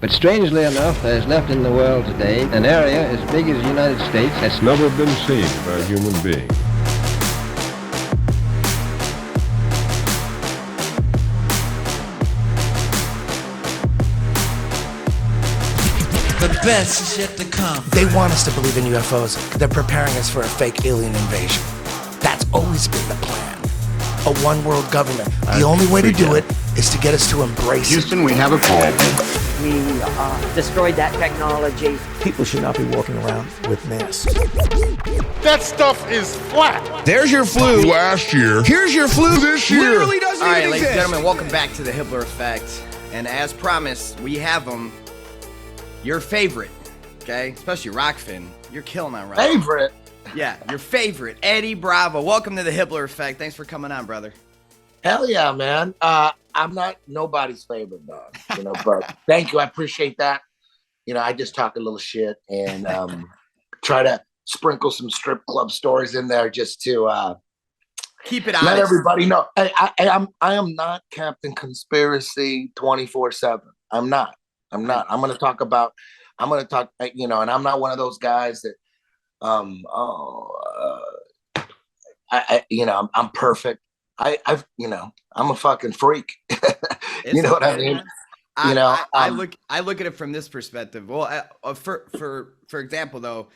But strangely enough, there is left in the world today an area as big as the United States that's never been seen by a human being. The best is yet to come. They want us to believe in UFOs. They're preparing us for a fake alien invasion. That's always been the plan. A one-world government. The only way to do it is to get us to embrace Houston, we have a call. We destroyed that technology. People should not be walking around with masks. That stuff is flat. There's your flu Last year. Here's your flu This year. Literally doesn't All right, even ladies and exist. gentlemen, welcome back to the Hibbeler Effect. And as promised, we have them. Your favorite, okay? Especially Rockfin. You're killing on Rock. Favorite? Yeah, your favorite, Eddie Bravo. Welcome to the Hibbeler Effect. Thanks for coming on, brother. Hell yeah, man. I'm not nobody's favorite dog, but thank you. I appreciate that. I just talk a little shit and try to sprinkle some strip club stories in there just to Keep it honest. let everybody know. I am not Captain Conspiracy 24/7. I'm not. I'm going to talk, and I'm not one of those guys that, I'm perfect. I'm a fucking freak. You know what I mean? I look at it from this perspective. Well, for example, though,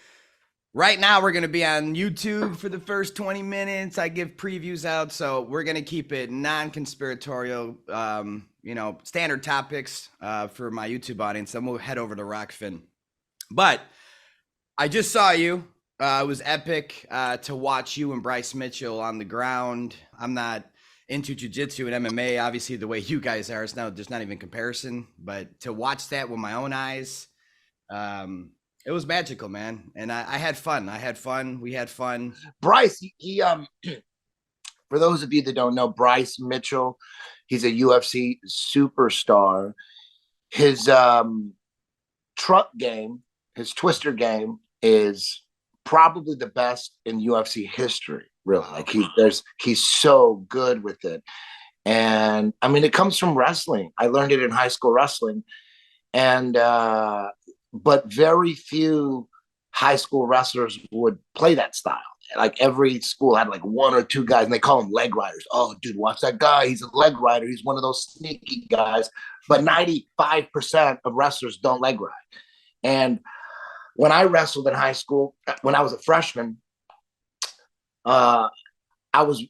right now we're going to be on YouTube for the first 20 minutes. I give previews out, so we're going to keep it non-conspiratorial, standard topics for my YouTube audience. Then we'll head over to Rockfin. But I just saw you. It was epic to watch you and Bryce Mitchell on the ground. I'm not into Jiu-Jitsu and MMA, obviously, the way you guys are. There's not even comparison. But to watch that with my own eyes, it was magical, man. And I had fun. We had fun. Bryce, he for those of you that don't know, Bryce Mitchell, he's a UFC superstar. His truck game, his twister game is probably the best in UFC history, really. Like he's so good with it. And I mean, it comes from wrestling. I learned it in high school wrestling. And but very few high school wrestlers would play that style. Like every school had like one or two guys, and they call them leg riders. Oh, dude, watch that guy. He's a leg rider. He's one of those sneaky guys. But 95% of wrestlers don't leg ride. And when I wrestled in high school, when I was a freshman, I was,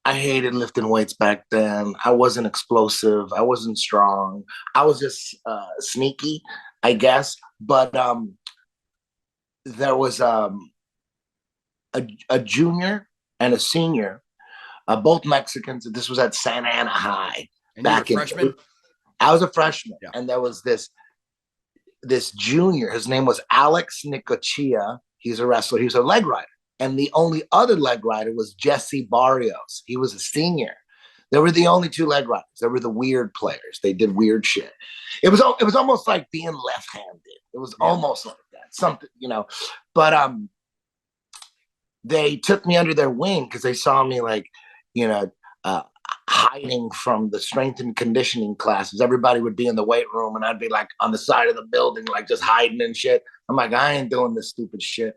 I hated lifting weights back then. I wasn't explosive. I wasn't strong. I was just sneaky, I guess. But there was a junior and a senior, both Mexicans. This was at Santa Ana High. And you were a freshman? I was a freshman, yeah. And there was this junior. His name was Alex Nicochea. He's a wrestler. He was a leg rider. And the only other leg rider was Jesse Barrios. He was a senior. They were the only two leg riders. They were the weird players. They did weird shit. It was almost like being left-handed. It was almost like that. Something, But they took me under their wing because they saw me hiding from the strength and conditioning classes. Everybody would be in the weight room and I'd be like on the side of the building, like just hiding and shit. I'm like, I ain't doing this stupid shit.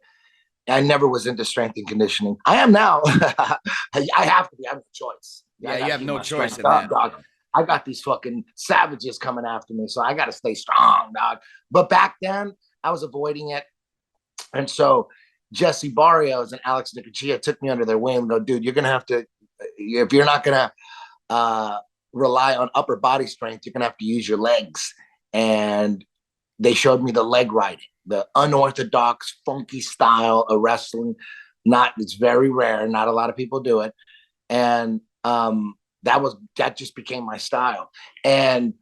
I never was into strength and conditioning. I am now. I have to be. I have no choice. Yeah, you have no choice in that. that. Dog. I got these fucking savages coming after me, so I got to stay strong, dog. But back then, I was avoiding it. And so Jesse Barrios and Alex Nicochea took me under their wing and go, dude, you're going to have to, if you're not going to rely on upper body strength, you're going to have to use your legs. And they showed me the leg riding, the unorthodox, funky style of wrestling. It's very rare. Not a lot of people do it. And that just became my style. And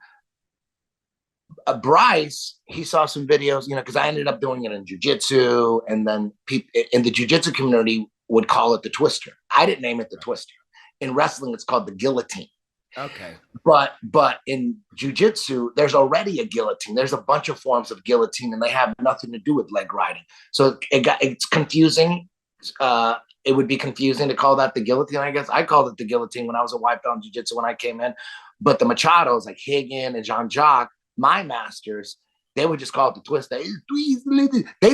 Bryce, he saw some videos, because I ended up doing it in jiu-jitsu, and then people in the jiu-jitsu community would call it the twister. I didn't name it the twister. In wrestling, it's called the guillotine. Okay. But in jiu-jitsu, there's already a guillotine. There's a bunch of forms of guillotine, and they have nothing to do with leg riding. So it's confusing. It would be confusing to call that the guillotine, I guess. I called it the guillotine when I was a white belt in jiu-jitsu when I came in. But the Machados, like Hagen and Jean-Jacques, my masters, they would just call it the twist. They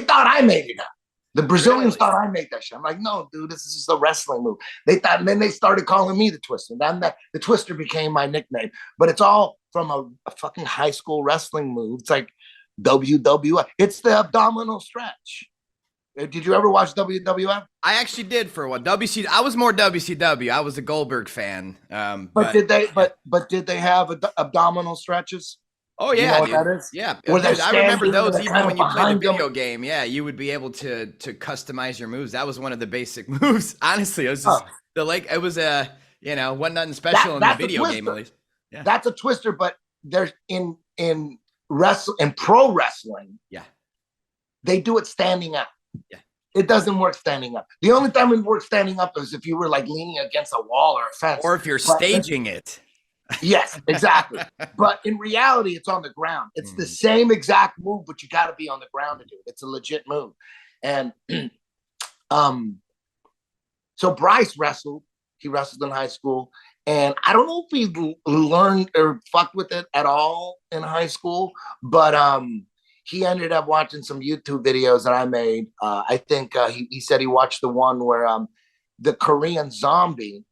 thought I made it up. The Brazilians thought I made that shit. I'm like, no, dude, this is just a wrestling move. They thought, and then they started calling me the Twister. Then the Twister became my nickname. But it's all from a fucking high school wrestling move. It's like WWF. It's the abdominal stretch. Did you ever watch WWF? I actually did for a while. I was more WCW. I was a Goldberg fan. But did they have abdominal stretches? Oh yeah, you know what that is? Yeah. I remember those even when you played the video game. Yeah, you would be able to customize your moves. That was one of the basic moves. Honestly, it was just it was wasn't nothing special in the video game at least. Yeah. That's a twister, but there's in pro wrestling. Yeah. They do it standing up. Yeah. It doesn't work standing up. The only time it works standing up is if you were like leaning against a wall or a fence. Or if you're staging it. Yes, exactly. But in reality, it's on the ground. It's the same exact move, but you got to be on the ground to do it. It's a legit move. And so Bryce wrestled. He wrestled in high school. And I don't know if he learned or fucked with it at all in high school, but he ended up watching some YouTube videos that I made. I think he said he watched the one where the Korean Zombie,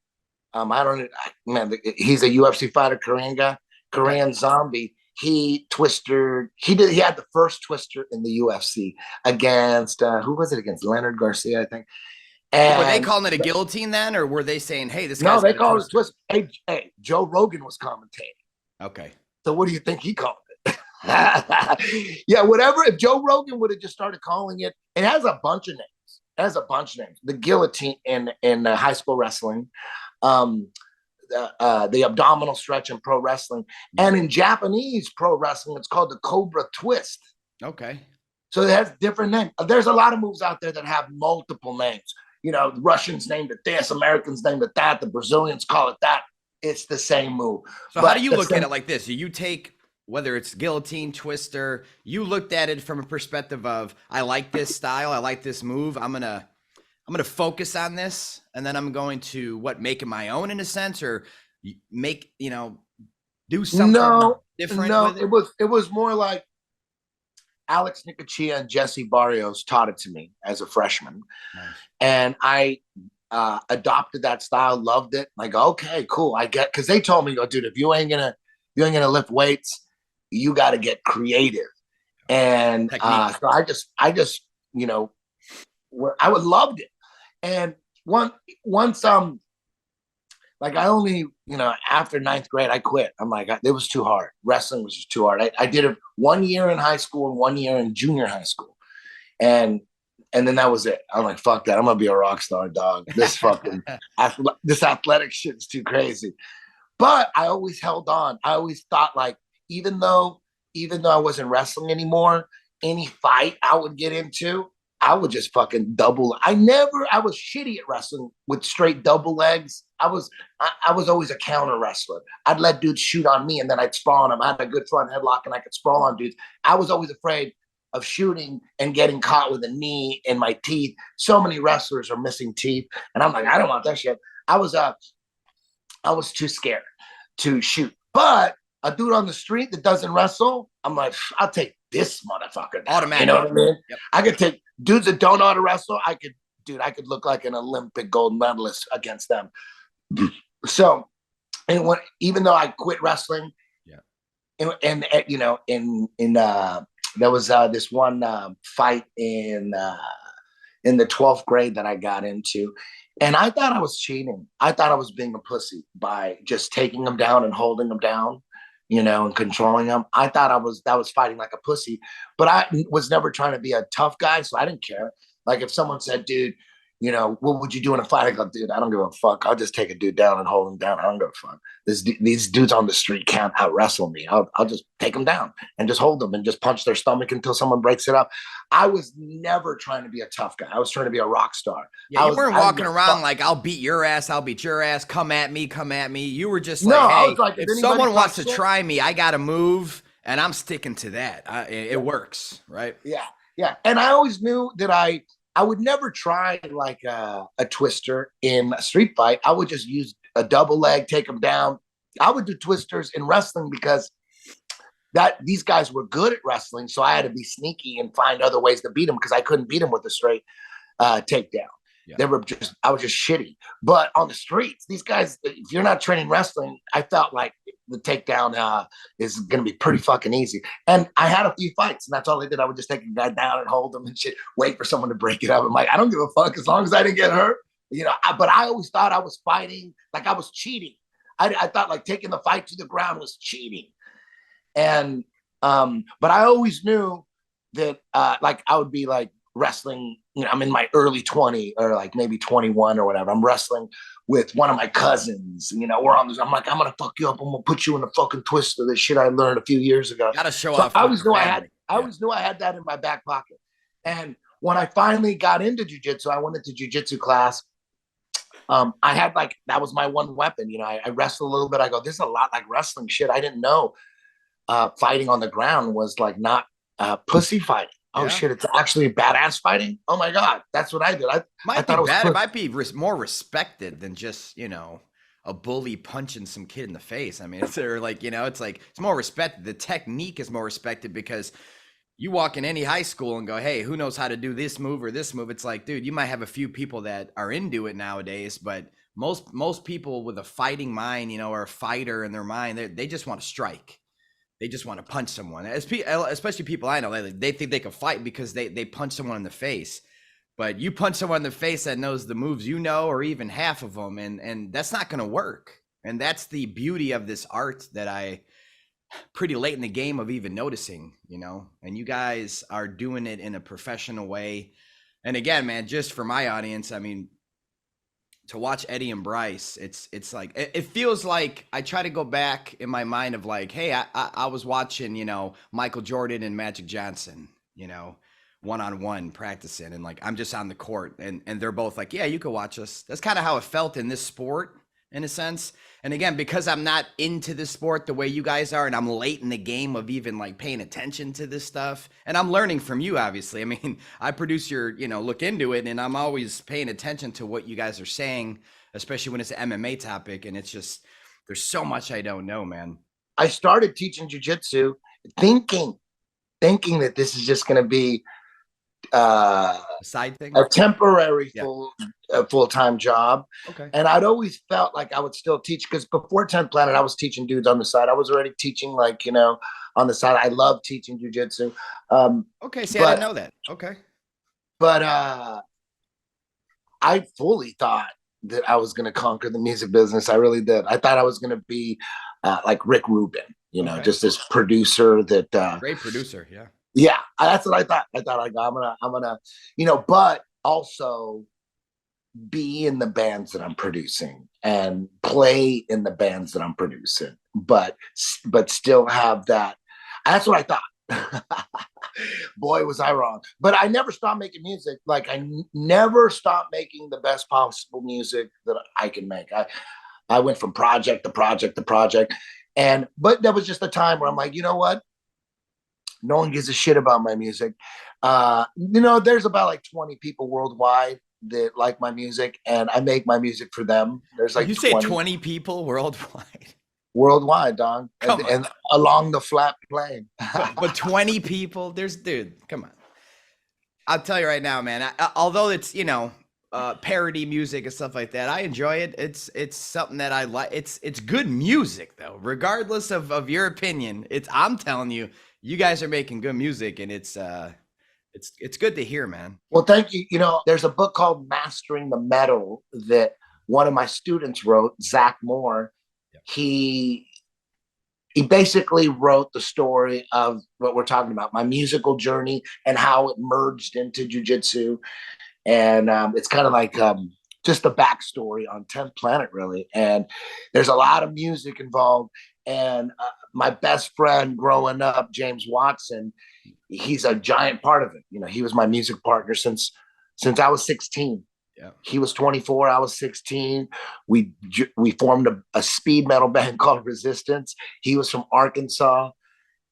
he's a UFC fighter, Korean guy, Korean Zombie. He had the first twister in the UFC against, who was it against? Leonard Garcia, I think. And were they calling it a guillotine then, or were they saying, "Hey, this"? No, they called it a twist. Hey, Joe Rogan was commentating. Okay. So what do you think he called it? Yeah, whatever. If Joe Rogan would have just started calling it, it has a bunch of names. The guillotine in high school wrestling, the abdominal stretch in pro wrestling, and in Japanese pro wrestling, it's called the Cobra Twist. Okay. So it has different names. There's a lot of moves out there that have multiple names. You know, the Russians named it this, Americans named it that, the Brazilians call it that. It's the same move. So how do you look at it like this? You take, whether it's guillotine, twister, you looked at it from a perspective of, I like this style, I like this move, I'm gonna focus on this, and then I'm going to make it my own in a sense, or make, do something different. No, with it? it was more like Alex Nicoccia and Jesse Barrios taught it to me as a freshman. Nice. And I adopted that style, loved it. Like, okay, cool. I get, because they told me, dude, if you ain't gonna lift weights, you got to get creative. And so I just I would loved it. And once like I only, after ninth grade, I quit. I'm like, it was too hard. Wrestling was just too hard. I did it 1 year in high school and 1 year in junior high school. And then that was it. I'm like, fuck that. I'm going to be a rock star, dog. This fucking, this athletic shit is too crazy. But I always held on. I always thought, like, even though I wasn't wrestling anymore, any fight I would get into, I would just fucking double. I was shitty at wrestling with straight double legs. I was always a counter wrestler. I'd let dudes shoot on me and then I'd sprawl on them. I had a good front headlock and I could sprawl on dudes. I was always afraid of shooting and getting caught with a knee in my teeth. So many wrestlers are missing teeth. And I'm like, I don't want that shit. I was too scared to shoot. But a dude on the street that doesn't wrestle, I'm like, I'll take this motherfucker down. Automatic. You know what I mean? Yep. I could take dudes that don't know how to wrestle. I could look like an Olympic gold medalist against them. So, and even though I quit wrestling, and there was this one fight in the 12th grade that I got into, and I thought I was cheating. I thought I was being a pussy by just taking them down and holding them down, and controlling them. I thought that was fighting like a pussy, but I was never trying to be a tough guy, so I didn't care. Like if someone said, dude, what would you do in a fight? I go, dude, I don't give a fuck. I'll just take a dude down and hold him down. I don't give a fuck. These dudes on the street can't out wrestle me. I'll just take them down and just hold them and just punch their stomach until someone breaks it up. I was never trying to be a tough guy. I was trying to be a rock star. Yeah, you weren't walking around like, I'll beat your ass, I'll beat your ass, come at me. You were just like, hey, I was like, if someone wants to try me, I got to move, and I'm sticking to that. It works, right? Yeah. And I always knew that I would never try like a twister in a street fight. I would just use a double leg, take them down. I would do twisters in wrestling because that these guys were good at wrestling, so I had to be sneaky and find other ways to beat them because I couldn't beat them with a straight takedown. Yeah. I was just shitty. But on the streets, these guys, if you're not training wrestling, I felt like the takedown is going to be pretty fucking easy. And I had a few fights, and that's all I did. I would just take a guy down and hold him and shit, wait for someone to break it up. I'm like, I don't give a fuck as long as I didn't get hurt. You know, but I always thought I was fighting like I was cheating. I thought like taking the fight to the ground was cheating. And but I always knew that like I would be like wrestling, you know, I'm in my early 20 or like maybe 21 or whatever. I'm wrestling with one of my cousins, you know, we're on this. I'm like, I'm gonna fuck you up. I'm gonna put you in a fucking twister. This shit I learned a few years ago. Gotta show so off. I always knew I always knew I had that in my back pocket. And when I finally got into jiu-jitsu, I went into jiu-jitsu class. I had like, that was my one weapon. You know, I wrestled a little bit. I go, this is a lot like wrestling shit. I didn't know fighting on the ground was like not pussy fighting. Oh shit, it's actually badass fighting. Oh my God, that's what I did. I thought it was bad. It might be more respected than just, you know, a bully punching some kid in the face. I mean, it's like, you know, it's like, it's more respected. The technique is more respected because you walk in any high school and go, hey, who knows how to do this move or this move? It's like, dude, you might have a few people that are into it nowadays, but most people with a fighting mind, you know, or a fighter in their mind, they just want to strike. They just want to punch someone. Especially people I know, they think they can fight because they punch someone in the face. But you punch someone in the face that knows the moves you know, or even half of them, and that's not going to work. And that's the beauty of this art that I pretty late in the game of even noticing, you know. And you guys are doing it in a professional way. And again, man, just for my audience, I mean, to watch Eddie and Bryce, it's like, it feels like I try to go back in my mind of like, hey, I was watching, you know, Michael Jordan and Magic Johnson, you know, one-on-one practicing, and like I'm just on the court and they're both like, yeah, you could watch us. That's kind of how it felt in this sport in a sense. And again, because I'm not into this sport the way you guys are, and I'm late in the game of even like paying attention to this stuff, and I'm learning from you, obviously. I mean, I produce your, you know, look into it, and I'm always paying attention to what you guys are saying, especially when it's an MMA topic. And it's just, there's so much I don't know, man. I started teaching jiu-jitsu thinking that this is just going to be a side thing, a temporary full-time job. Okay. And I'd always felt like I would still teach, because before 10th Planet, I was teaching dudes on the side. I was already teaching, like, you know, on the side. I love teaching jiu-jitsu. Okay, see, I didn't know that. Okay. But I fully thought that I was going to conquer the music business. I really did. I thought I was going to be like Rick Rubin, you know, just this producer that great producer. Yeah. Yeah, that's what I thought. I thought I'm gonna, you know, but also be in the bands that I'm producing and play in the bands that I'm producing, but still have that. That's what I thought. Boy, was I wrong. But I never stopped making music. Like I never stopped making the best possible music that I can make. I went from project to project to project, but there was just a time where I'm like, you know what? No one gives a shit about my music. You know, there's about like 20 people worldwide that like my music, and I make my music for them. There's like, you say 20 people worldwide? Worldwide, dog. And along the flat plane. But 20 people, dude, come on. I'll tell you right now, man, although it's, you know, parody music and stuff like that, I enjoy it. It's something that I like. It's good music though, regardless of your opinion. I'm telling you, you guys are making good music, and it's good to hear, man. Well, thank you. You know, there's a book called Mastering the Metal that one of my students wrote, Zach Moore. Yeah. He basically wrote the story of what we're talking about, my musical journey and how it merged into jiu-jitsu. And it's kind of like just a backstory on 10th Planet, really. And there's a lot of music involved. And my best friend growing up, James Watson, he's a giant part of it. You know, he was my music partner since I was 16. Yeah. He was 24. I was 16. We formed a speed metal band called Resistance. He was from Arkansas,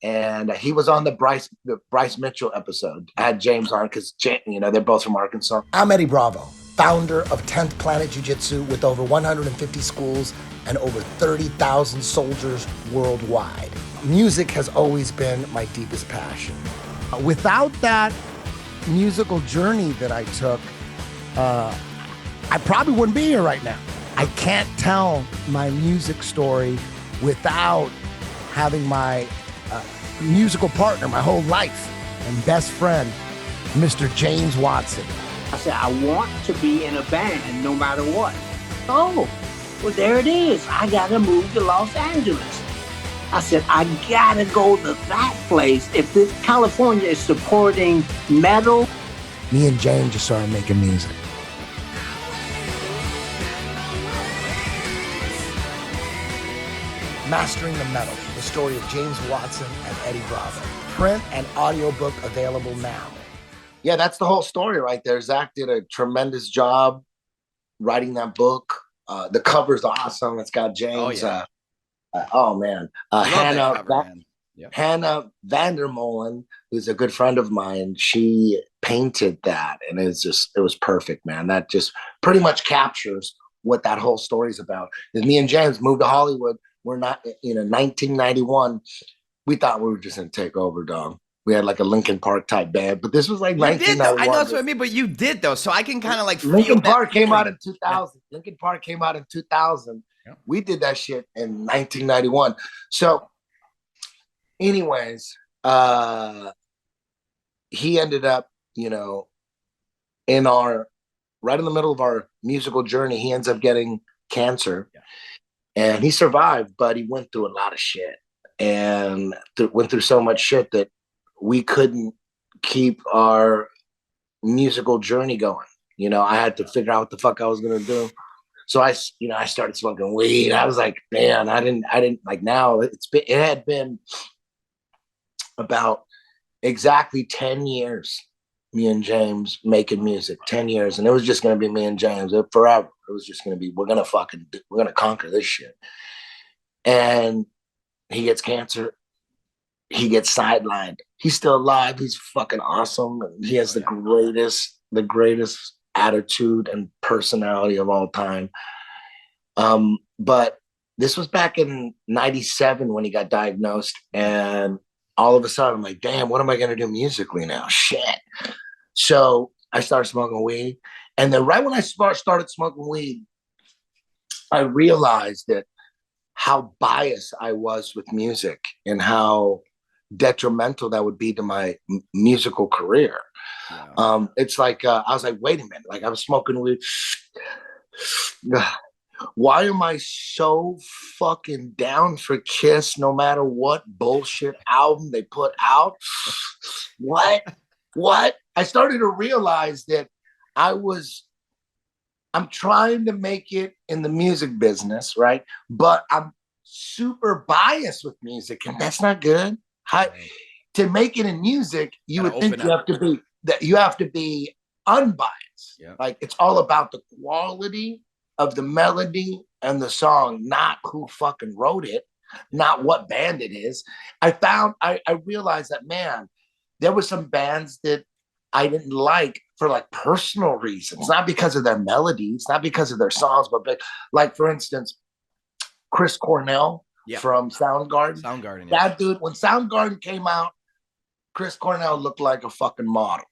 and he was on the Bryce Mitchell episode. I had James on because, you know, they're both from Arkansas. I'm Eddie Bravo, founder of 10th Planet Jiu-Jitsu with over 150 schools and over 30,000 soldiers worldwide. music has always been my deepest passion. Without that musical journey that I took, I probably wouldn't be here right now. I can't tell my music story without having my musical partner my whole life and best friend, Mr. James Watson. I said, I want to be in a band no matter what. Oh, well, there it is. I got to move to Los Angeles. I said, I got to go to that place. If this California is supporting metal. Me and James just started making music. Mastering the Metal, the story of James Watson and Eddie Bravo. Print and audiobook available now. Yeah, that's the whole story right there. Zach did a tremendous job writing that book. The cover's awesome. It's got James. Oh man. Hannah Vandermolen, who's a good friend of mine, she painted that, and it was perfect, man. That just pretty much captures what that whole story's about. Is me and James moved to Hollywood. We're not, 1991. We thought we were just gonna take over, dog. We had like a Linkin Park type band, but this was like 1991. I know that's what I mean, but you did though, so I can kind of like Linkin Park came out in 2000. Linkin Park came out in 2000. Yep. We did that shit in 1991. So, anyways, he ended up, right in the middle of our musical journey. He ends up getting cancer. Yeah. And he survived, but he went through a lot of shit and went through so much shit that we couldn't keep our musical journey going. I had to figure out what the fuck I was going to do. So I started smoking weed. I was like, man, I didn't like now it had been about exactly 10 years, me and James making music, 10 years. And it was just going to be me and James forever. It was just going to be, we're going to conquer this shit. And he gets cancer. He gets sidelined. He's still alive. He's fucking awesome. And he has the greatest attitude and personality of all time. But this was back in 97 when he got diagnosed. And all of a sudden, I'm like, damn, what am I going to do musically now? Shit. So I started smoking weed. And then right when I started smoking weed, I realized that how biased I was with music and how detrimental that would be to my musical career. Yeah. It's like, I was like, wait a minute. Like I was smoking weed. Why am I so fucking down for Kiss no matter what bullshit album they put out? What? I started to realize that I'm trying to make it in the music business, right? But I'm super biased with music, and that's not good. To make it in music, you would think you have to be unbiased. Yeah. Like it's all about the quality of the melody and the song, not who fucking wrote it, not what band it is. I realized that, man, there were some bands that I didn't like for like personal reasons, not because of their melodies, not because of their songs, but like, for instance, Chris Cornell from Soundgarden. Soundgarden, that dude, when Soundgarden came out, Chris Cornell looked like a fucking model.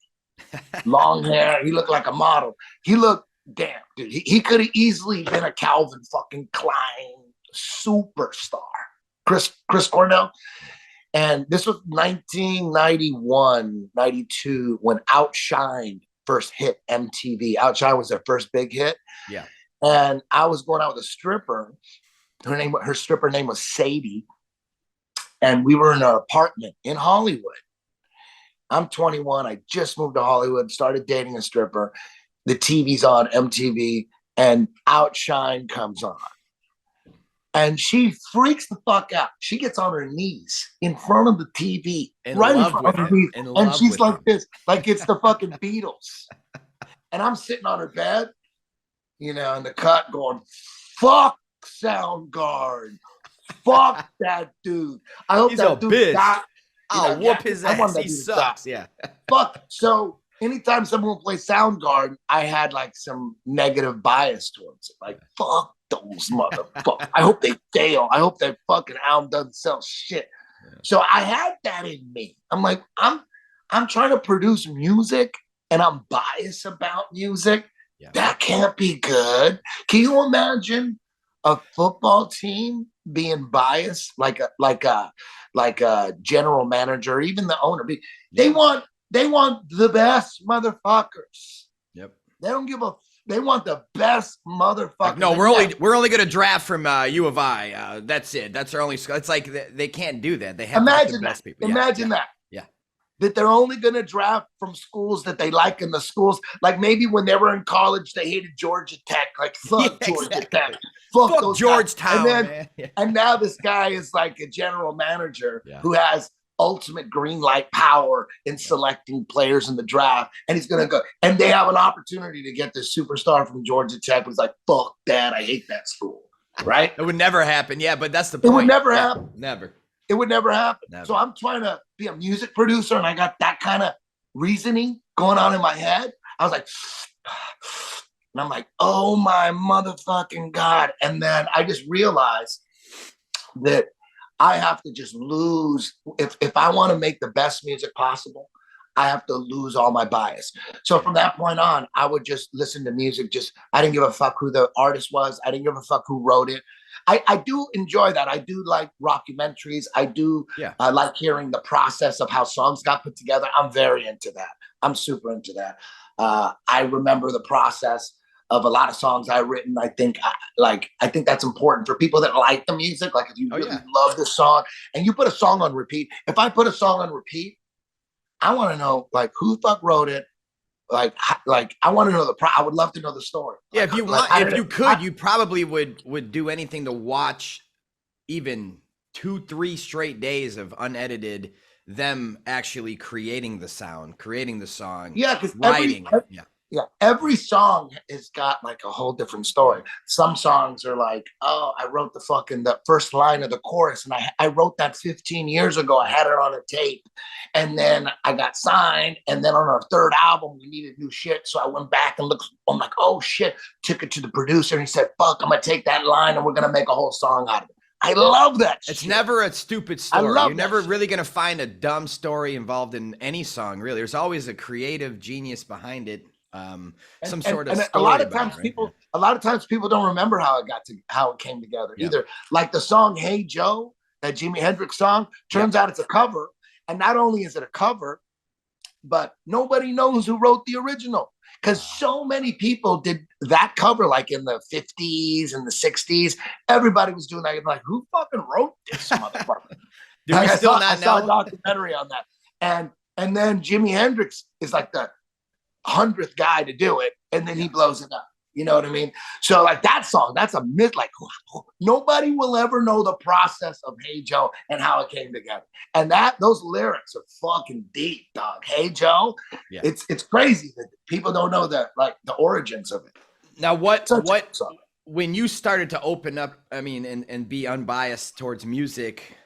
Long hair, he looked like a model. He looked, damn, dude, he could have easily been a Calvin fucking Klein superstar. Chris Cornell. And this was 1991, 92, when Outshine first hit MTV. Outshine was their first big hit. Yeah. And I was going out with a stripper. Her stripper name was Sadie. And we were in an apartment in Hollywood. I'm 21. I just moved to Hollywood, started dating a stripper. The TV's on, MTV, and Outshine comes on. And she freaks the fuck out. She gets on her knees in front of the TV, right in front of her knees. And she's like this, like it's the fucking Beatles. And I'm sitting on her bed, in the cut going, fuck Soundgarden. Fuck that dude. I hope he's that dude died. I'll whoop his ass. He sucks. Yeah. Fuck. So anytime someone would play Soundgarden, I had like some negative bias towards it. Like, fuck those motherfuckers. I hope they fail. I hope that fucking album doesn't sell shit. So I had that in me. I'm like, I'm trying to produce music and I'm biased about music. Yeah. That can't be good. Can you imagine a football team being biased, like a general manager, even the owner? They want the best motherfuckers. Yep. They don't give a. They want the best motherfuckers. Like, no, we're only gonna draft from U of I. That's it. That's our only. It's like they can't do that. They have to get the best people. Imagine that. That they're only going to draft from schools that they like in the schools. Like maybe when they were in college, they hated Georgia Tech. Like, fuck Georgia Tech. Fuck those Georgetown, man. And now this guy is like a general manager who has ultimate green light power in selecting players in the draft. And he's going to go. And they have an opportunity to get this superstar from Georgia Tech who's like, fuck that. I hate that school. Right? It would never happen. Yeah, but that's the point. It would never happen. Never. It would never happen. Never. So I'm trying to be a music producer and I got that kind of reasoning going on in my head. I was like, and I'm like, oh my motherfucking God. And then I just realized that I have to just lose. If I want to make the best music possible, I have to lose all my bias. So from that point on, I would just listen to music. I didn't give a fuck who the artist was. I didn't give a fuck who wrote it. I do enjoy that. I do like documentaries. I do like hearing the process of how songs got put together. I'm very into that. I'm super into that. I remember the process of a lot of songs I've written. I think that's important for people that like the music. Like if you really love the song and you put a song on repeat. If I put a song on repeat, I want to know like who the fuck wrote it. Like I want to know I would love to know the story. Yeah, if you if you could, you probably would do anything to watch even 2-3 straight days of unedited them actually creating the sound, creating the song. Yeah, because every song has got like a whole different story. Some songs are like, oh, I wrote the first line of the chorus and I wrote that 15 years ago. I had it on a tape and then I got signed. And then on our third album, we needed new shit. So I went back and looked, I'm like, oh shit, took it to the producer and he said, fuck, I'm going to take that line and we're going to make a whole song out of it. I love that It's never a stupid story. You're never really going to find a dumb story involved in any song, really. There's always a creative genius behind it. Some sort of story. A lot of times people don't remember how it came together either. Like the song Hey Joe, that Jimi Hendrix song, turns out it's a cover. And not only is it a cover, but nobody knows who wrote the original. Because so many people did that cover like in the 50s and the 60s. Everybody was doing that. I'm like, who fucking wrote this motherfucker? I saw a documentary on that. And then Jimi Hendrix is like the 100th guy to do it, and then he blows it up. You know what I mean? So like that song, that's a myth. Like nobody will ever know the process of Hey Joe and how it came together. And those lyrics are fucking deep, dog. Hey Joe, it's crazy that people don't know the origins of it. Now when you started to open up, I mean, and be unbiased towards music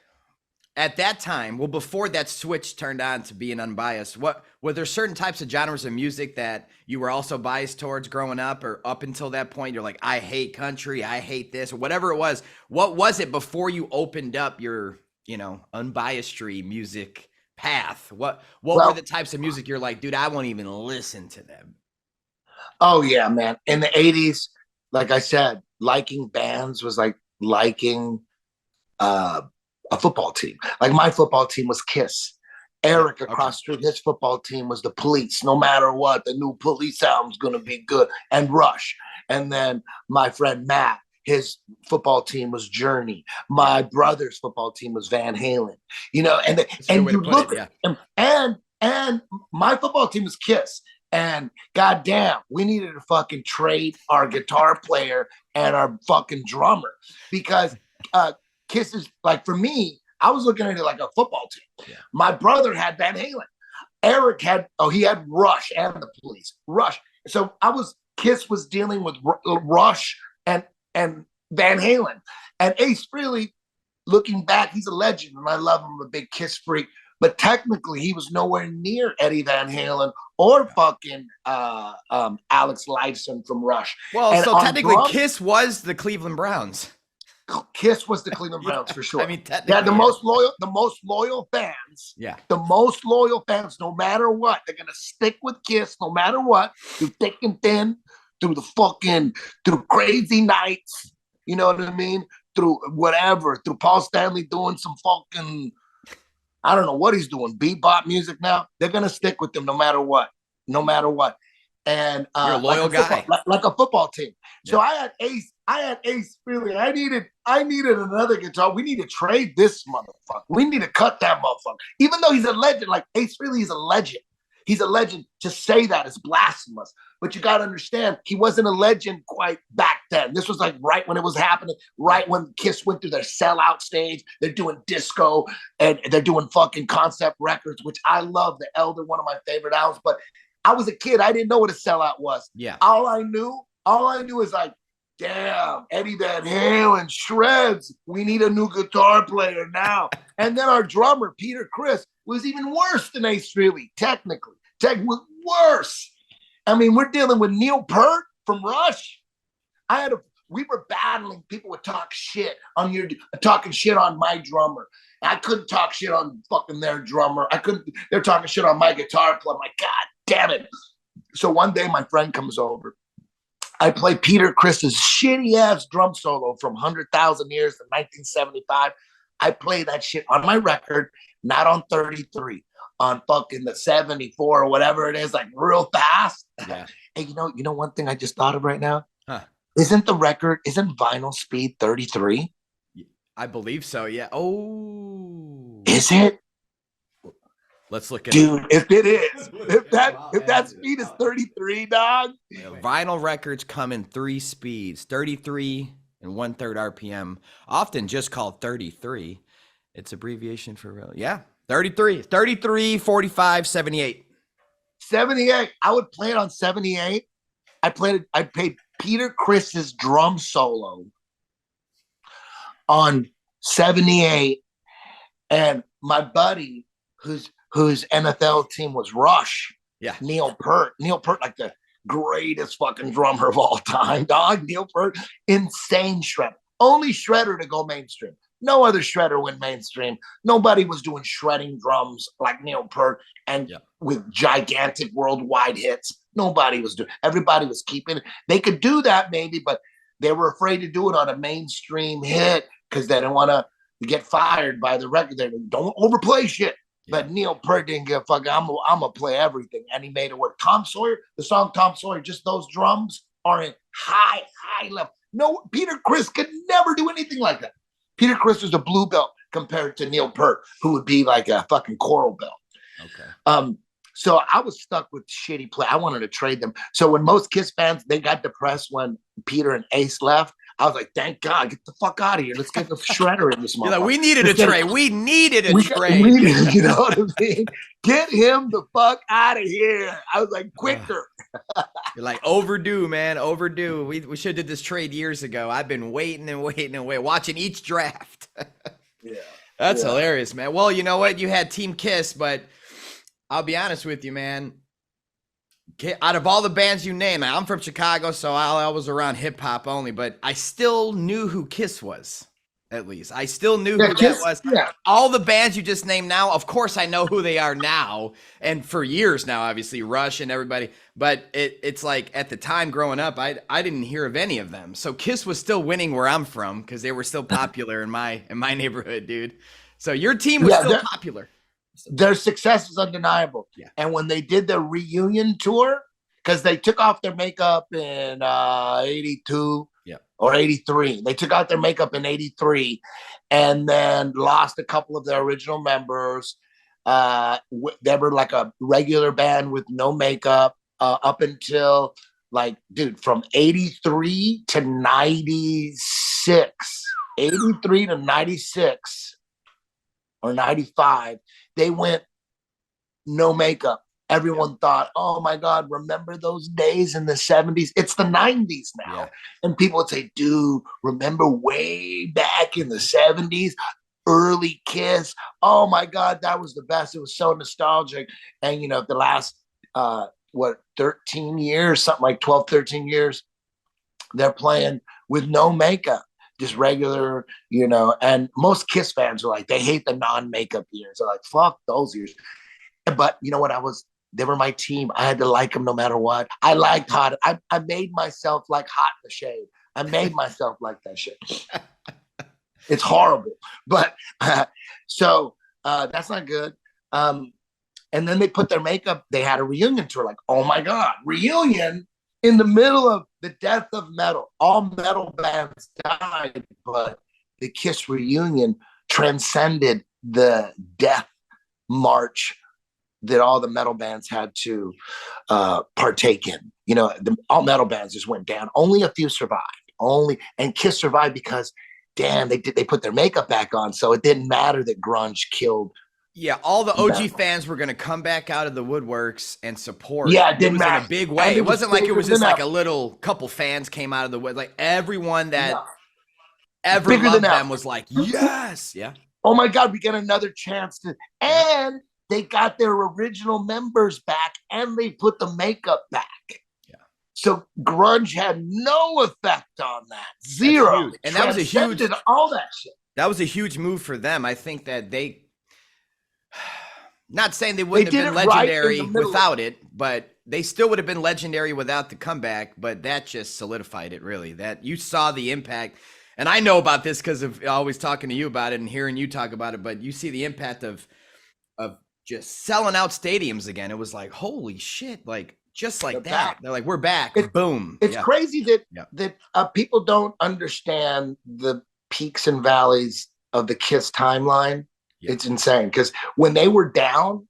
at that time, well, before that switch turned on to being unbiased, were there certain types of genres of music that you were also biased towards growing up, or up until that point, you're like, I hate country, I hate this, or whatever it was? What was it before you opened up your, unbiased music path? What were the types of music you're like, dude, I won't even listen to them? Oh yeah, man. In the 80s, like I said, liking bands was like liking, a football team. Like my football team was Kiss. Eric across the street, his football team was the Police. No matter what, the new Police album's going to be good. And Rush. And then my friend Matt, his football team was Journey. My brother's football team was Van Halen. And you look at him, and my football team was Kiss. And goddamn, we needed to fucking trade our guitar player and our fucking drummer because Kiss is like, for me, I was looking at it like a football team. Yeah. My brother had Van Halen. Eric had Rush and the Police. Rush. So Kiss was dealing with Rush and Van Halen. And Ace Frehley, looking back, he's a legend and I love him. I'm a big Kiss freak. But technically, he was nowhere near Eddie Van Halen or fucking Alex Lifeson from Rush. Well, so technically, Kiss was the Cleveland Browns. Kiss was the Cleveland Browns for sure. I mean, they had technically, the most loyal fans. Yeah. The most loyal fans, no matter what. They're gonna stick with Kiss no matter what, through thick and thin, through crazy nights. You know what I mean? Through whatever, through Paul Stanley doing some fucking, I don't know what he's doing, bebop music now. They're gonna stick with them no matter what. No matter what. And you're a loyal guy. Like a football team. So I had Ace Frehley. I needed another guitar. We need to trade this motherfucker. We need to cut that motherfucker. Even though he's a legend, like Ace Frehley is a legend. He's a legend. To say that is blasphemous. But you got to understand, he wasn't a legend quite back then. This was like right when it was happening, right when Kiss went through their sellout stage. They're doing disco and they're doing fucking concept records, which I love. The Elder, one of my favorite albums. But I was a kid. I didn't know what a sellout was. Yeah. All I knew is like, damn, Eddie Van Halen shreds. We need a new guitar player now. And then our drummer, Peter Criss, was even worse than Ace Frehley, technically. Tech was worse. I mean, we're dealing with Neil Peart from Rush. We were battling. People would talk shit talking shit on my drummer. I couldn't talk shit on fucking their drummer. They're talking shit on my guitar player. I'm like, God damn it. So one day my friend comes over. I play Peter Criss's shitty ass drum solo from 100,000 Years in 1975. I play that shit on my record, not on 33, on fucking the 74 or whatever it is, like real fast. Yeah. And you know one thing I just thought of right now? Huh. Isn't vinyl speed 33? I believe so. Yeah. Oh, is it? Let's look at dude. If it is, if that speed is 33, dog. Vinyl records come in 3 speeds: 33 and 1/3 RPM, often just called 33. It's abbreviation for 33, 45, 78. 78. I would play it on 78. I played Peter Criss's drum solo on 78, and my buddy whose NFL team was Rush. Yeah. Neil Peart, like the greatest fucking drummer of all time, dog. Neil Peart, insane shredder. Only shredder to go mainstream. No other shredder went mainstream. Nobody was doing shredding drums like Neil Peart and with gigantic worldwide hits. Nobody was doing. Everybody was keeping it. They could do that maybe, but they were afraid to do it on a mainstream hit because they didn't want to get fired by the record. They don't overplay shit. But Neil Peart didn't give a fuck. I'm gonna play everything, and he made it work. Tom Sawyer, the song Tom Sawyer, just those drums are in high level. No, Peter Criss could never do anything like that. Peter Criss was a blue belt compared to Neil Peart, who would be like a fucking coral belt. Okay. So I was stuck with shitty play. I wanted to trade them. So when most Kiss fans, they got depressed when Peter and Ace left. I was like, thank God, get the fuck out of here. Let's get the shredder in this motherfucker. Like, we needed a trade. We needed a trade. You know what I mean? Get him the fuck out of here. I was like, quicker. You're like, overdue, man, overdue. We should have did this trade years ago. I've been waiting, watching each draft. That's hilarious, man. Well, you know what? You had Team Kiss, but I'll be honest with you, man. Out of all the bands you name, I'm from Chicago, so I was around hip hop only, but I still knew who Kiss was. At least I still knew who Kiss, that was. Yeah. All the bands you just named now, of course, I know who they are now, and for years now, obviously Rush and everybody. But it's like at the time growing up, I didn't hear of any of them. So Kiss was still winning where I'm from because they were still popular in my neighborhood, dude. So your team was still popular. Their success is undeniable. Yeah. And when they did the reunion tour, because they took off their makeup in 82 or 83. They took out their makeup in 83 and then lost a couple of their original members. They were like a regular band with no makeup up until like, dude, from 83 to 96. 83 to 96 or 95. They went no makeup. Everyone thought, oh my God, remember those days in the 70s? It's the 90s now. Yeah. And people would say, dude, remember way back in the 70s? Early Kiss. Oh my God, that was the best. It was so nostalgic. And, you know, the last, 13 years, something like 12, 13 years, they're playing with no makeup. just regular, you know. And most Kiss fans are like, they hate the non-makeup years. They're like, fuck those years. But you know what? They were my team. I had to like them no matter what. I liked Hot. I made myself like Hot in the Shade. I made myself like that shit. It's horrible. But so that's not good. And then they put their makeup, they had a reunion tour, like, oh my God, reunion in the middle of the death of metal. All metal bands died, but the Kiss reunion transcended the death march that all the metal bands had to partake in. You know, all metal bands just went down. Only a few survived. And Kiss survived because, damn, they put their makeup back on, so it didn't matter that grunge killed. Yeah, all the OG fans were going to come back out of the woodworks and support. Yeah, it didn't matter. In a big way. It wasn't like it was just like a little couple fans came out of the wood. Like everyone that ever loved them was like, yes. Yeah. Oh my God, we get another chance to. And they got their original members back and they put the makeup back. Yeah. So grunge had no effect on that. Zero. And that was a huge, all that shit. That was a huge move for them. I think that not saying they wouldn't have been legendary without it, but they still would have been legendary without the comeback. But that just solidified it, really. That you saw the impact. And I know about this because of always talking to you about it and hearing you talk about it. But you see the impact of just selling out stadiums again. It was like, holy shit, like just like that. They're like, we're back. Boom. It's crazy that people don't understand the peaks and valleys of the Kiss timeline. It's insane because when they were down,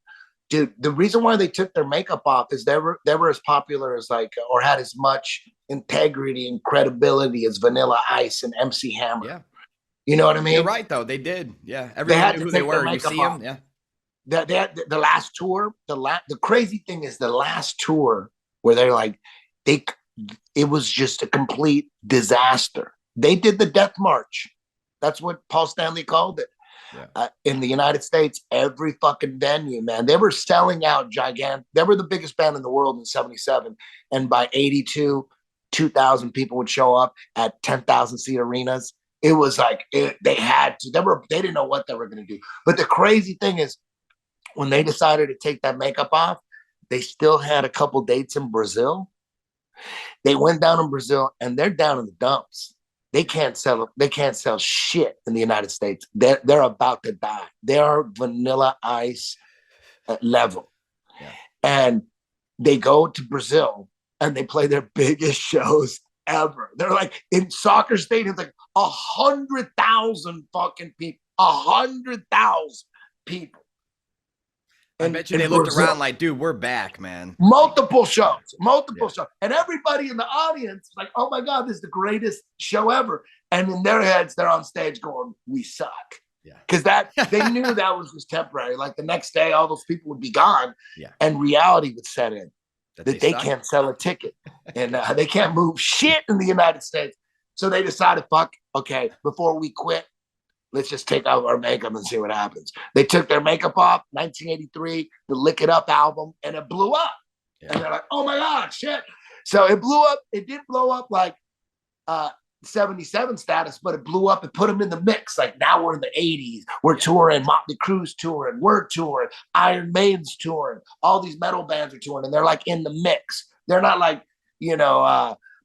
dude, the reason why they took their makeup off is they were as popular as like, or had as much integrity and credibility as Vanilla Ice and MC Hammer. Yeah. You know what I mean? You're right, though. They did. Yeah. Everyone knew who they were. You see them. Yeah. The last tour, the crazy thing is the last tour where they're like, it was just a complete disaster. They did the Death March. That's what Paul Stanley called it. Yeah. In the United States, every fucking venue, man, they were selling out gigantic. They were the biggest band in the world in 77. And by 82, 2,000 people would show up at 10,000 seat arenas. It was like, they had to, they didn't know what they were going to do. But the crazy thing is when they decided to take that makeup off, they still had a couple dates in Brazil. They went down in Brazil and they're down in the dumps. They can't sell shit in the United States. They're about to die. They're Vanilla Ice level. Yeah. And they go to Brazil and they play their biggest shows ever. They're like in soccer stadiums, like 100,000 fucking people, 100,000 people. I bet you they looked around like, dude, we're back, man. Multiple shows. And everybody in the audience like, oh my God, this is the greatest show ever. And in their heads, they're on stage going, we suck. Yeah. Because they knew that was just temporary. Like the next day, all those people would be gone. Yeah. And reality would set in that they can't sell a ticket. And they can't move shit in the United States. So they decided, okay, before we quit, let's just take out our makeup and see what happens. They took their makeup off, 1983, the Lick It Up album, and it blew up. Yeah. And they're like, oh my God, shit. So it blew up. It did blow up like 77 status, but it blew up and put them in the mix. Like now we're in the 80s. We're touring, Motley Crue's touring, we're touring, Iron Maiden's touring. All these metal bands are touring, and they're like in the mix. They're not like,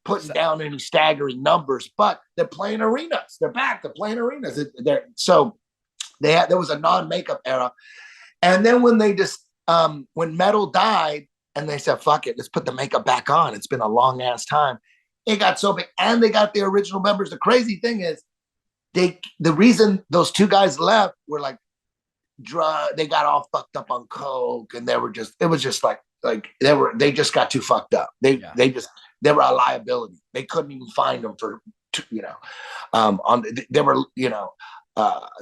putting down any staggering numbers, but they're playing arenas. They're back. They're playing arenas. There was a non-makeup era. And then when when metal died and they said, fuck it, let's put the makeup back on. It's been a long ass time. It got so big and they got the original members. The crazy thing is the reason those two guys left were like they got all fucked up on coke and it was just like they just got too fucked up. They were a liability. They couldn't even find them they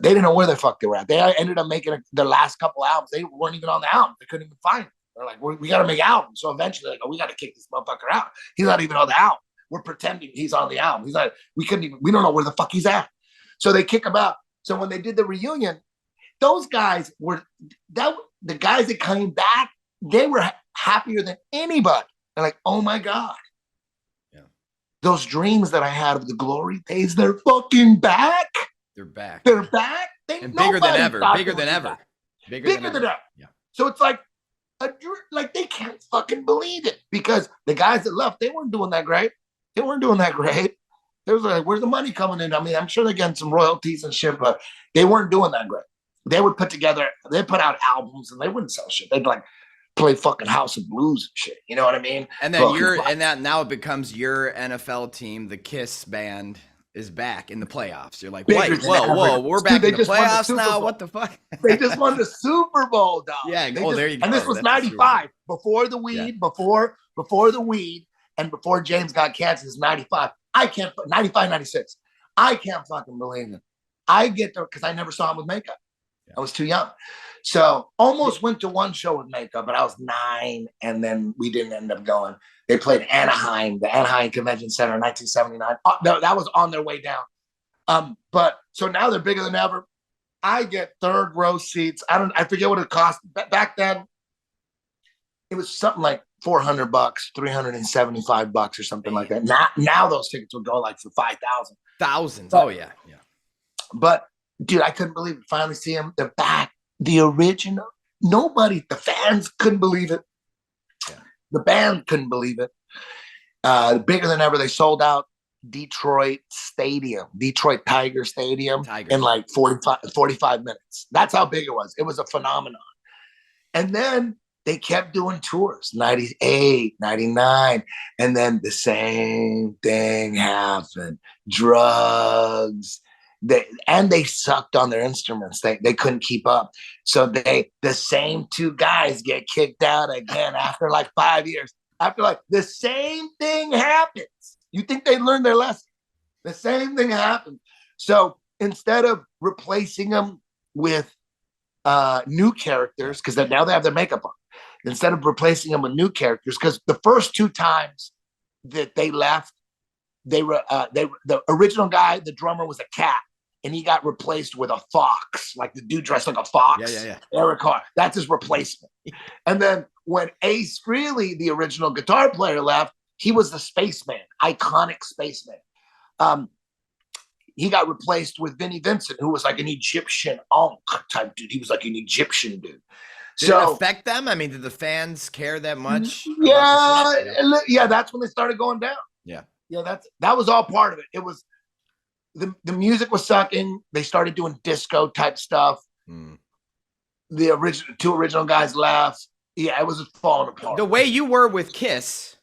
didn't know where the fuck they were at. They ended up making their last couple albums. They weren't even on the album. They couldn't even find them. They're like, we got to make albums. So eventually, like, we got to kick this motherfucker out. He's not even on the album. We're pretending he's on the album. He's not. We don't know where the fuck he's at. So they kick him out. So when they did the reunion, those guys the guys that came back. They were happier than anybody. They're like, oh my God. those dreams that I had of the glory days, they're fucking back. They're back. They're back. And bigger than ever. Bigger than ever. Bigger than ever. Yeah. So it's like they can't fucking believe it, because the guys that left, they weren't doing that great. They was like, where's the money coming in? I mean, I'm sure they're getting some royalties and shit, but they weren't doing that great. They would put out albums and they wouldn't sell shit. They'd like play fucking House of Blues and shit. You know what I mean? And then now it becomes your NFL team, the Kiss band, is back in the playoffs. You're like, wait, whoa, we're back in the playoffs now? What the fuck? They just won the Super Bowl, dog. Yeah, there you go. And this was 95, before the weed, before the weed, and before James got cancer. It's 95. 95, 96. I can't fucking believe it. I get there because I never saw him with makeup. I was too young. So almost went to one show with makeup, but I was 9, and then we didn't end up going. They played Anaheim, the Anaheim Convention Center in 1979. That was on their way down. But so now they're bigger than ever. I get third row seats. I forget what it cost. Back then, it was something like $400, $375 or something like that. Now those tickets would go like for 5,000. Thousands. Oh yeah. But dude, I couldn't believe it. Finally see them. They're back. The original. Nobody, the fans couldn't believe it. Yeah. The band couldn't believe it. Bigger than ever. They sold out Detroit Tiger Stadium in like 45 minutes. That's how big it was. It was a phenomenon. And then they kept doing tours, 98, 99. And then the same thing happened. Drugs. They sucked on their instruments. They couldn't keep up. So the same 2 guys get kicked out again after like 5 years. After like the same thing happens. You think they learned their lesson? The same thing happened. So instead of replacing them with new characters, because now they have their makeup on, instead of replacing them with new characters, because the first 2 times that they left, the original guy, the drummer, was a cat, and he got replaced with a fox. Like the dude dressed like a fox. Yeah. Eric Carr. That's his replacement. And then when Ace Frehley, the original guitar player, left, he was the spaceman, iconic spaceman. He got replaced with Vinnie Vincent, who was like an Egyptian Ankh type dude. He was like an Egyptian dude. Did it affect them? I mean, did the fans care that much? Yeah. That's when they started going down. Yeah, that was all part of it. It was the music was sucking. They started doing disco type stuff. The 2 original guys left. Yeah, it was just falling apart. The way you were with Kiss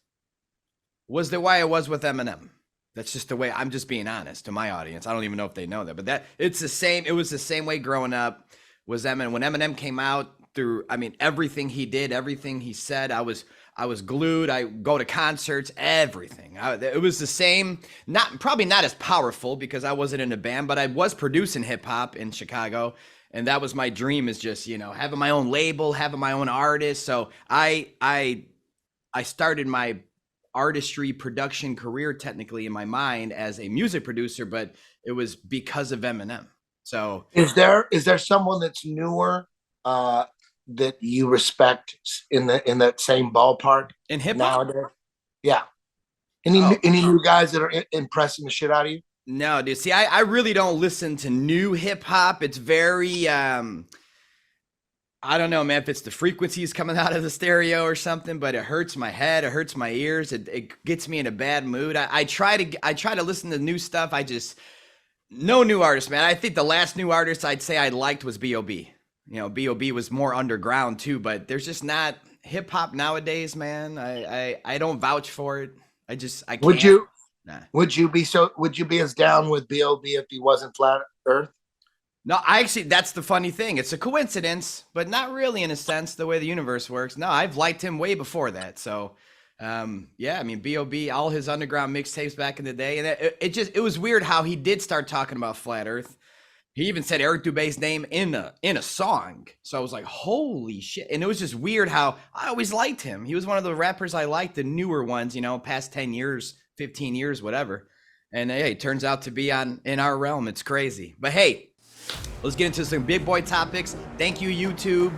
was the way I was with Eminem. That's just the way. I'm just being honest to my audience. I don't even know if they know that, but it's the same. It was the same way growing up. Was Eminem. When Eminem came out, everything he did, everything he said, I was glued. I go to concerts, everything. It was the same. Probably not as powerful because I wasn't in a band, but I was producing hip hop in Chicago, and that was my dream. Is just having my own label, having my own artist. So I started my artistry production career technically in my mind as a music producer, but it was because of Eminem. So is there someone that's newer that you respect in that same ballpark in hip hop nowadays? Yeah. Any new guys that are impressing the shit out of you? No, dude. See, I really don't listen to new hip hop. It's very I don't know, man, if it's the frequencies coming out of the stereo or something, but it hurts my head, it hurts my ears, it gets me in a bad mood. I try to listen to new stuff. No new artists, man. I think the last new artist I'd say I liked was B.O.B. B.O.B. was more underground too, but there's just not hip hop nowadays, man. I don't vouch for it. I can't. Would you be as down with B.O.B. if he wasn't Flat Earth? No, that's the funny thing. It's a coincidence, but not really in a sense, the way the universe works. No, I've liked him way before that. So, yeah, I mean, B.O.B., all his underground mixtapes back in the day. And it was weird how he did start talking about Flat Earth. He even said Eric Dubé's name in a song. So I was like, holy shit. And it was just weird how I always liked him. He was one of the rappers I liked, the newer ones, past 10 years, 15 years, whatever. And hey, it turns out to be in our realm. It's crazy. But hey, let's get into some big boy topics. Thank you, YouTube,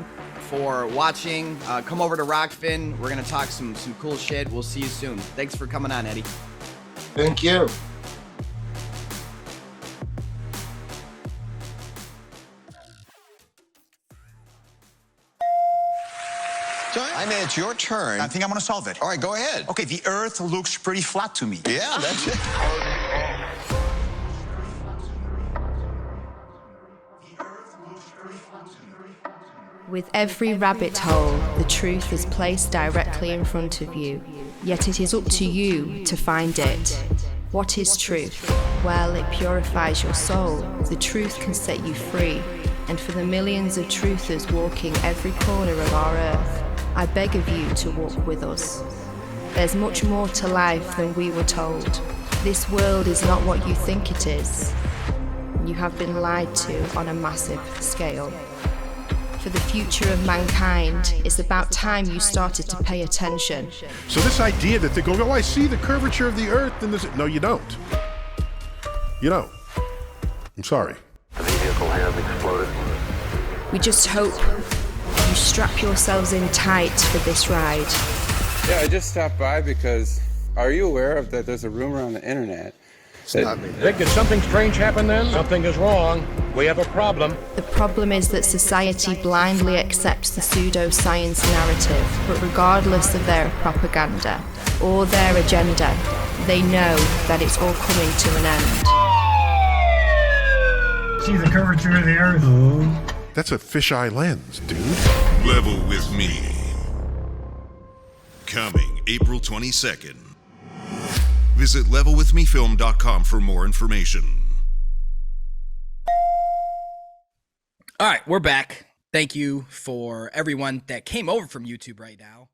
for watching. Come over to Rockfin. We're going to talk some cool shit. We'll see you soon. Thanks for coming on, Eddie. Thank you. I mean, it's your turn. I think I'm gonna solve it. All right, go ahead. Okay, the Earth looks pretty flat to me. Yeah, that's it. With every rabbit hole, the truth is placed directly in front of you, yet it is up to you to find it. What is truth? Well, it purifies your soul. The truth can set you free. And for the millions of truthers walking every corner of our earth, I beg of you to walk with us. There's much more to life than we were told. This world is not what you think it is. You have been lied to on a massive scale. For the future of mankind, it's about time you started to pay attention. So this idea that they go, oh, I see the curvature of the earth, and this, no, you don't. You don't. I'm sorry. The vehicle has exploded. We just hope you strap yourselves in tight for this ride. Yeah, I just stopped by because, are you aware of that there's a rumor on the internet that... Vic, did something strange happen then? Something is wrong. We have a problem. The problem is that society blindly accepts the pseudoscience narrative, but regardless of their propaganda or their agenda, they know that it's all coming to an end. See the curvature of the earth? That's a fisheye lens, dude. Level with me. Coming April 22nd. Visit levelwithmefilm.com for more information. All right, we're back. Thank you for everyone that came over from YouTube right now.